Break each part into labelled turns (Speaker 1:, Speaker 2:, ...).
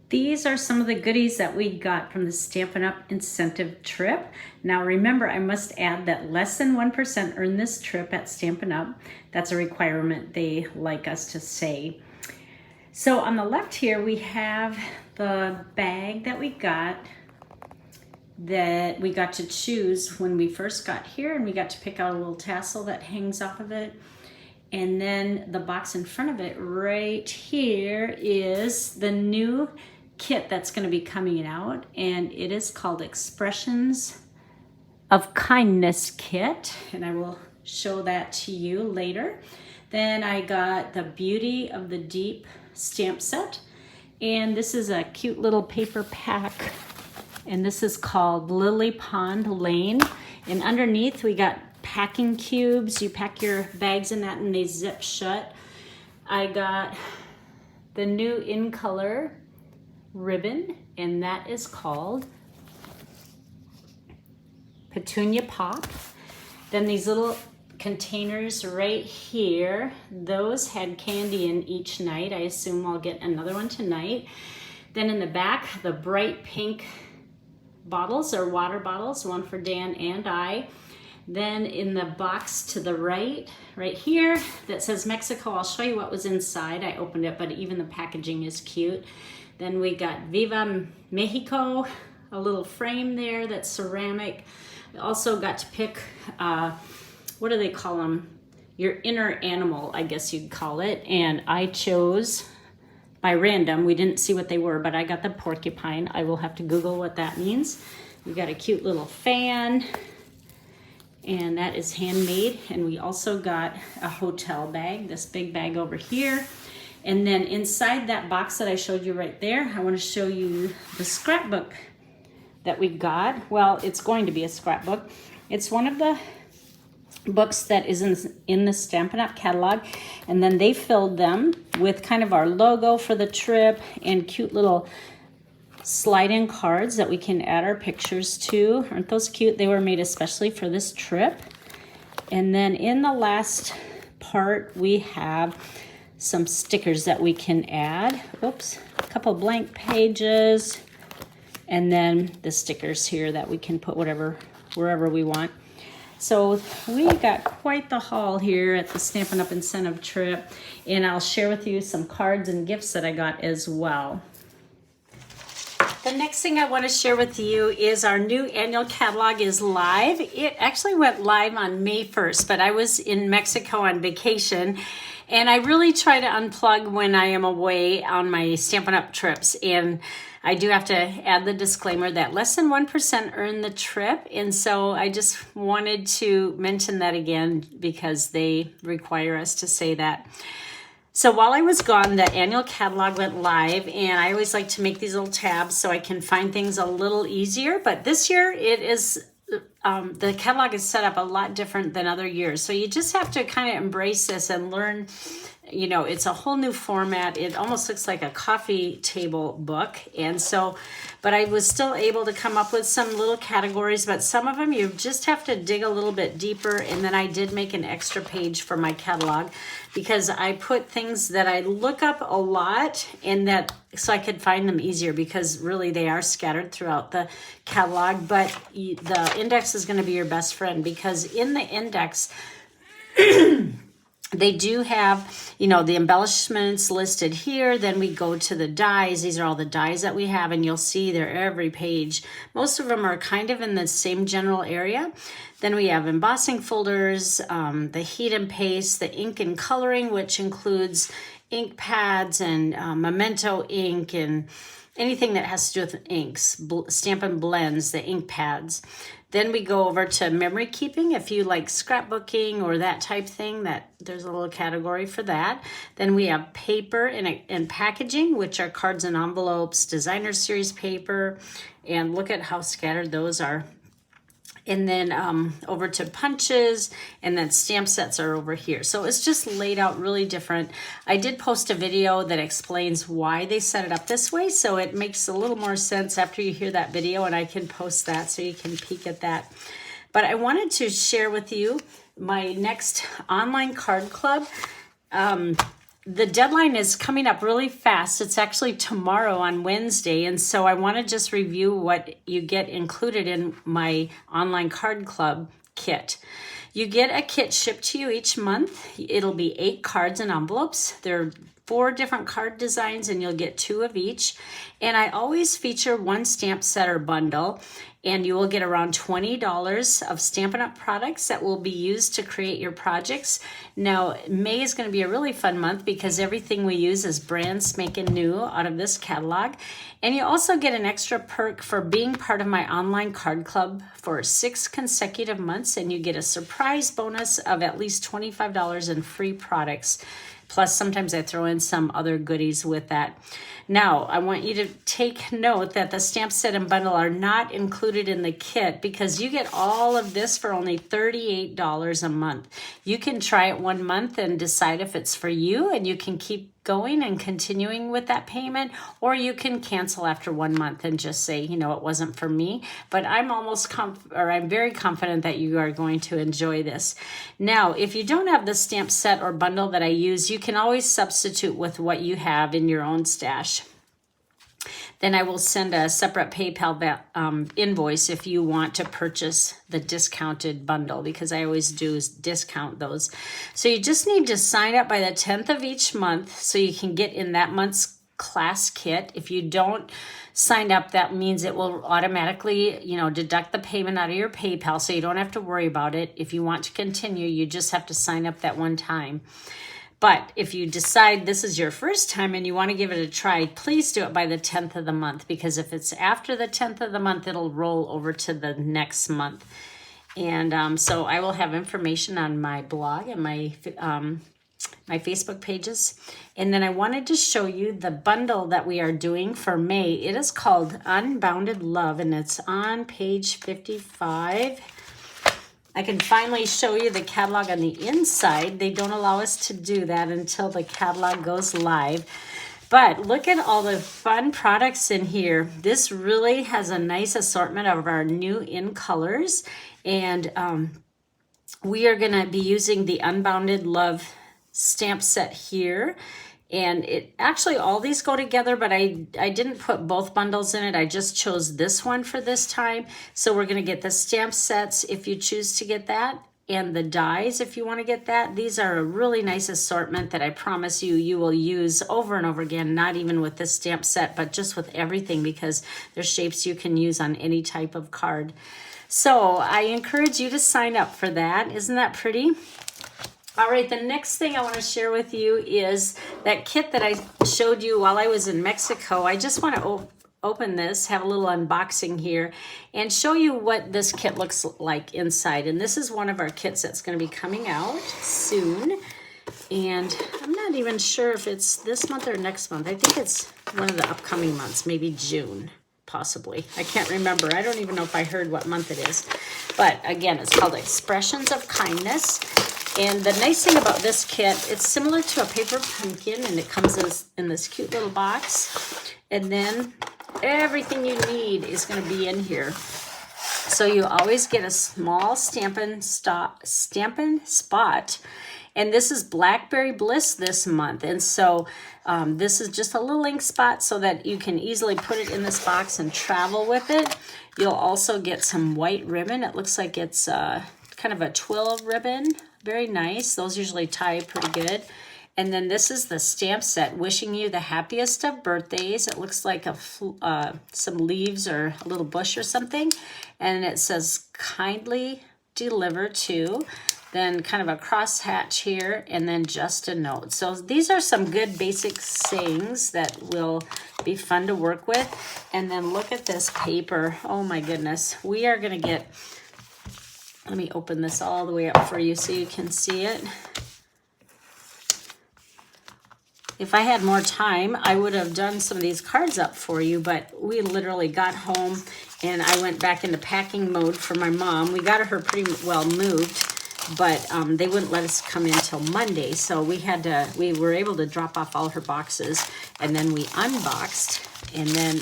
Speaker 1: These are some of the goodies that we got from the Stampin' Up! Incentive trip. Now remember, I must add that less than 1% earn this trip at Stampin' Up! That's a requirement they like us to say. So on the left here, we have the bag that we got to choose when we first got here, and we got to pick out a little tassel that hangs off of it. And then the box in front of it right here is the new kit that's going to be coming out, and it is called Expressions of Kindness Kit, and I will show that to you later. Then I got the Beauty of the Deep stamp set, and this is a cute little paper pack, and this is called Lily Pond Lane, and underneath we got packing cubes. You pack your bags in that and they zip shut. I got the new In Color ribbon, and that is called Petunia Pop. Then these little containers right here, those had candy in each night. I assume I'll get another one tonight. Then in the back, the bright pink bottles are water bottles, one for Dan and I. Then in the box to the right here, that says Mexico, I'll show you what was inside. I opened it, but even the packaging is cute. Then we got Viva Mexico, a little frame there that's ceramic. I also got to pick, what do they call them? Your inner animal, I guess you'd call it. And I chose by random. We didn't see what they were, but I got the porcupine. I will have to Google what that means. We got a cute little fan, and that is handmade. And we also got a hotel bag, this big bag over here. And then inside that box that I showed you right there, I want to show you the scrapbook that we got. Well, it's going to be a scrapbook. It's one of the books that is in the Stampin' Up! Catalog, and then they filled them with kind of our logo for the trip and cute little slide-in cards that we can add our pictures to. Aren't those cute? They were made especially for this trip. And then in the last part, we have some stickers that we can add. Oops, a couple blank pages, and then the stickers here that we can put wherever we want. So we got quite the haul here at the Stampin' Up! Incentive trip, and I'll share with you some cards and gifts that I got as well. The next thing I want to share with you is our new annual catalog is live. It actually went live on May 1st, but I was in Mexico on vacation, and I really try to unplug when I am away on my Stampin' Up! Trips. And I do have to add the disclaimer that less than 1% earn the trip. And so I just wanted to mention that again because they require us to say that. So while I was gone, the annual catalog went live, and I always like to make these little tabs so I can find things a little easier. But this year it is, the catalog is set up a lot different than other years. So you just have to kind of embrace this and learn, you know, it's a whole new format. It almost looks like a coffee table book. And so, but I was still able to come up with some little categories, but some of them you just have to dig a little bit deeper. And then I did make an extra page for my catalog because I put things that I look up a lot and that so I could find them easier, because really they are scattered throughout the catalog. But the index is going to be your best friend, because in the index, they do have, you know, the embellishments listed here. Then we go to the dies. These are all the dies that we have, and you'll see they're every page. Most of them are kind of in the same general area. Then we have embossing folders, the heat and paste, the ink and coloring, which includes ink pads and memento ink and anything that has to do with inks, Stampin' Blends, the ink pads. Then we go over to memory keeping. If you like scrapbooking or that type thing, that there's a little category for that. Then we have paper and packaging, which are cards and envelopes, designer series paper, and look at how scattered those are. And then over to punches, and then stamp sets are over here. So it's just laid out really different. I did post a video that explains why they set it up this way, so it makes a little more sense after you hear that video, and I can post that so you can peek at that. But I wanted to share with you my next online card club. the deadline is coming up really fast. It's actually tomorrow on Wednesday. And so I want to just review what you get included in my online card club kit. You get a kit shipped to you each month. It'll be 8 cards and envelopes. They're 4 different card designs and you'll get 2 of each. And I always feature 1 stamp set or bundle, and you will get around $20 of Stampin' Up! Products that will be used to create your projects. Now, May is going to be a really fun month because everything we use is brand spanking new out of this catalog. And you also get an extra perk for being part of my online card club for 6 consecutive months, and you get a surprise bonus of at least $25 in free products. Plus, sometimes I throw in some other goodies with that. Now, I want you to take note that the stamp set and bundle are not included in the kit because you get all of this for only $38 a month. You can try it 1 month and decide if it's for you, and you can keep going and continuing with that payment, or you can cancel after 1 month and just say, you know, it wasn't for me. But I'm I'm very confident that you are going to enjoy this. Now, if you don't have the stamp set or bundle that I use, you can always substitute with what you have in your own stash. Then I will send a separate PayPal invoice if you want to purchase the discounted bundle, because I always do discount those. So you just need to sign up by the 10th of each month so you can get in that month's class kit. If you don't sign up, that means it will automatically, deduct the payment out of your PayPal, so you don't have to worry about it. If you want to continue, you just have to sign up that one time. But if you decide this is your first time and you want to give it a try, please do it by the 10th of the month, because if it's after the 10th of the month, it'll roll over to the next month. And so I will have information on my blog and my Facebook pages. And then I wanted to show you the bundle that we are doing for May. It is called Unbounded Love, and it's on page 55. I can finally show you the catalog on the inside. They don't allow us to do that until the catalog goes live. But look at all the fun products in here. This really has a nice assortment of our new in colors. And we are going to be using the Unbounded Love stamp set here. And it actually, all these go together, but I didn't put both bundles in it. I just chose this one for this time. So we're going to get the stamp sets if you choose to get that, and the dies if you want to get that. These are a really nice assortment that I promise you will use over and over again, not even with this stamp set, but just with everything, because they're shapes you can use on any type of card. So I encourage you to sign up for that. Isn't that pretty? All right, the next thing I want to share with you is that kit that I showed you while I was in Mexico. I just want to open this, have a little unboxing here, and show you what this kit looks like inside. And this is one of our kits that's going to be coming out soon. And I'm not even sure if it's this month or next month. I think it's one of the upcoming months, maybe June. Possibly. I can't remember. I don't even know if I heard what month it is. But again, it's called Expressions of Kindness. And the nice thing about this kit, it's similar to a paper pumpkin, and it comes in this cute little box. And then everything you need is going to be in here. So you always get a small Stampin' Spot. And this is Blackberry Bliss this month. And so this is just a little ink spot so that you can easily put it in this box and travel with it. You'll also get some white ribbon. It looks like it's kind of a twill ribbon. Very nice. Those usually tie pretty good. And then this is the stamp set, Wishing You the Happiest of Birthdays. It looks like some leaves or a little bush or something. And it says, Kindly Deliver To. Then kind of a crosshatch here, and then just a note. So these are some good basic sayings that will be fun to work with. And then look at this paper. Oh my goodness. We are going to get, let me open this all the way up for you so you can see it. If I had more time, I would have done some of these cards up for you, but we literally got home and I went back into packing mode for my mom. We got her pretty well moved, but they wouldn't let us come in till Monday. So we were able to drop off all her boxes, and then we unboxed And then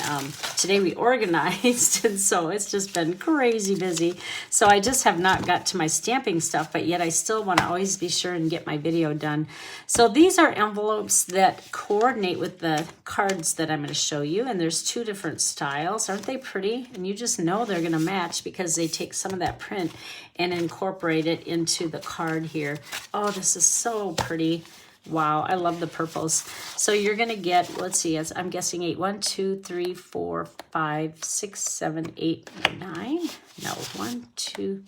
Speaker 1: today we organized, and so it's just been crazy busy. So I just have not got to my stamping stuff, but yet I still want to always be sure and get my video done. So these are envelopes that coordinate with the cards that I'm going to show you, and there's 2 different styles. Aren't they pretty? And you just know they're going to match because they take some of that print and incorporate it into the card here. Oh, this is so pretty. Wow, I love the purples. So you're going to get, let's see, as I'm guessing 8. 1, 2, 3, 4, 5, 6, 7, 8, 9. No, 1, 2,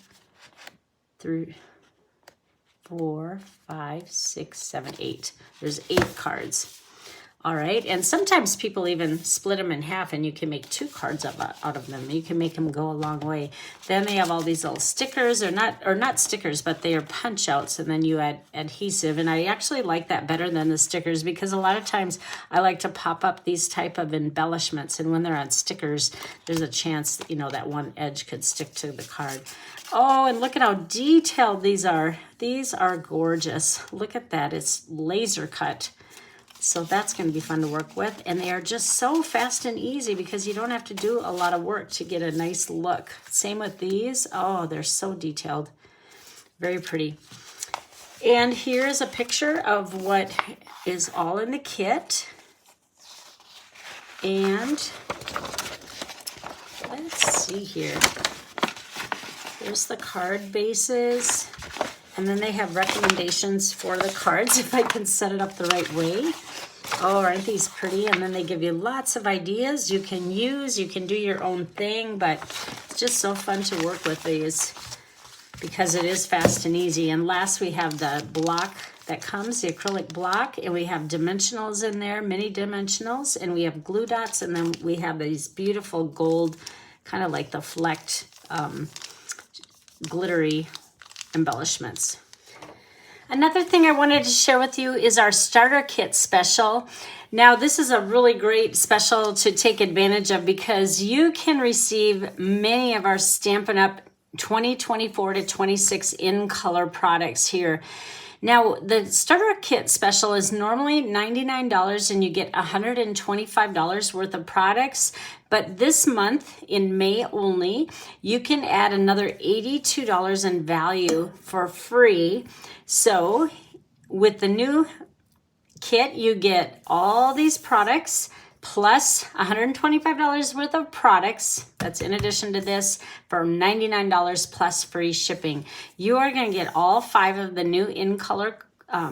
Speaker 1: 3, 4, 5, 6, 7, 8. There's 8 cards. All right, and sometimes people even split them in half and you can make 2 cards out of them. You can make them go a long way. Then they have all these little stickers, or not stickers, but they are punch outs, and then you add adhesive. And I actually like that better than the stickers because a lot of times I like to pop up these type of embellishments, and when they're on stickers, there's a chance, you know, that one edge could stick to the card. Oh, and look at how detailed these are. These are gorgeous. Look at that, it's laser cut. So that's going to be fun to work with. And they are just so fast and easy because you don't have to do a lot of work to get a nice look. Same with these. Oh, they're so detailed. Very pretty. And here's a picture of what is all in the kit. And let's see here. Here's the card bases. And then they have recommendations for the cards if I can set it up the right way. Oh, aren't these pretty? And then they give you lots of ideas you can use. You can do your own thing, but it's just so fun to work with these because it is fast and easy. And last we have the block that comes, the acrylic block, and we have dimensionals in there, mini dimensionals, and we have glue dots, and then we have these beautiful gold, kind of like the flecked, glittery embellishments. Another thing I wanted to share with you is our starter kit special. Now, this is a really great special to take advantage of because you can receive many of our Stampin' Up! 2024 to 26 in color products here. Now, the starter kit special is normally $99 and you get $125 worth of products. But this month, in May only, you can add another $82 in value for free. So with the new kit, you get all these products plus $125 worth of products. That's in addition to this for $99 plus free shipping. You are going to get all 5 of the new in color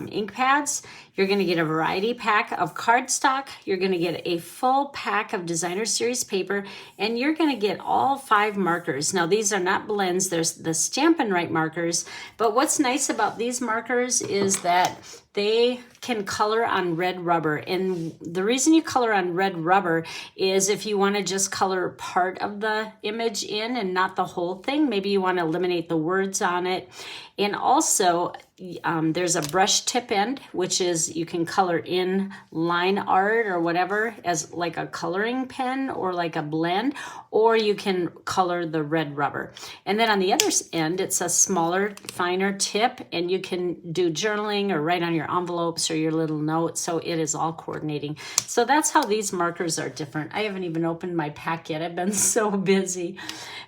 Speaker 1: ink pads. You're going to get a variety pack of cardstock. You're going to get a full pack of designer series paper, and you're going to get all 5 markers. Now, these are not blends. There's the Stampin' Right markers, but what's nice about these markers is that they can color on red rubber. And the reason you color on red rubber is if you want to just color part of the image in and not the whole thing. Maybe you want to eliminate the words on it. And also, there's a brush tip end, which is you can color in line art or whatever as like a coloring pen or like a blend, or you can color the red rubber. And then on the other end, it's a smaller, finer tip, and you can do journaling or write on your envelopes or your little notes. So it is all coordinating. So that's how these markers are different. I haven't even opened my pack yet. I've been so busy.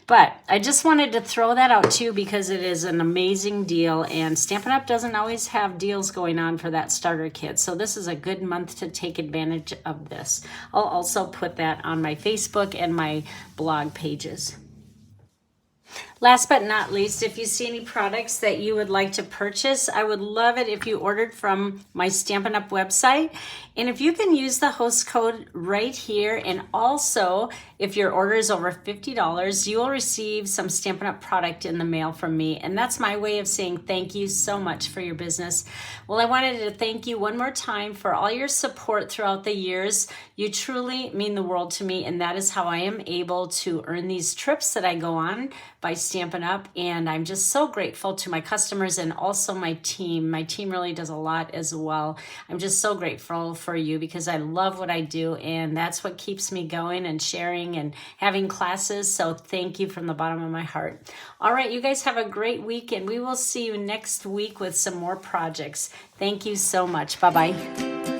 Speaker 1: But I just wanted to throw that out to you because it is an amazing deal, and Stampin' Up! Doesn't always have deals going on for that starter kit. So this is a good month to take advantage of this. I'll also put that on my Facebook and my blog pages. Last but not least, if you see any products that you would like to purchase, I would love it if you ordered from my Stampin' Up! Website. And if you can use the host code right here, and also if your order is over $50, you will receive some Stampin' Up! Product in the mail from me. And that's my way of saying thank you so much for your business. Well, I wanted to thank you one more time for all your support throughout the years. You truly mean the world to me, and that is how I am able to earn these trips that I go on by Stampin' Up! And I'm just so grateful to my customers and also my team. My team really does a lot as well. I'm just so grateful for you because I love what I do, and that's what keeps me going and sharing and having classes. So thank you from the bottom of my heart. All right, you guys have a great week, and we will see you next week with some more projects. Thank you so much. Bye-bye.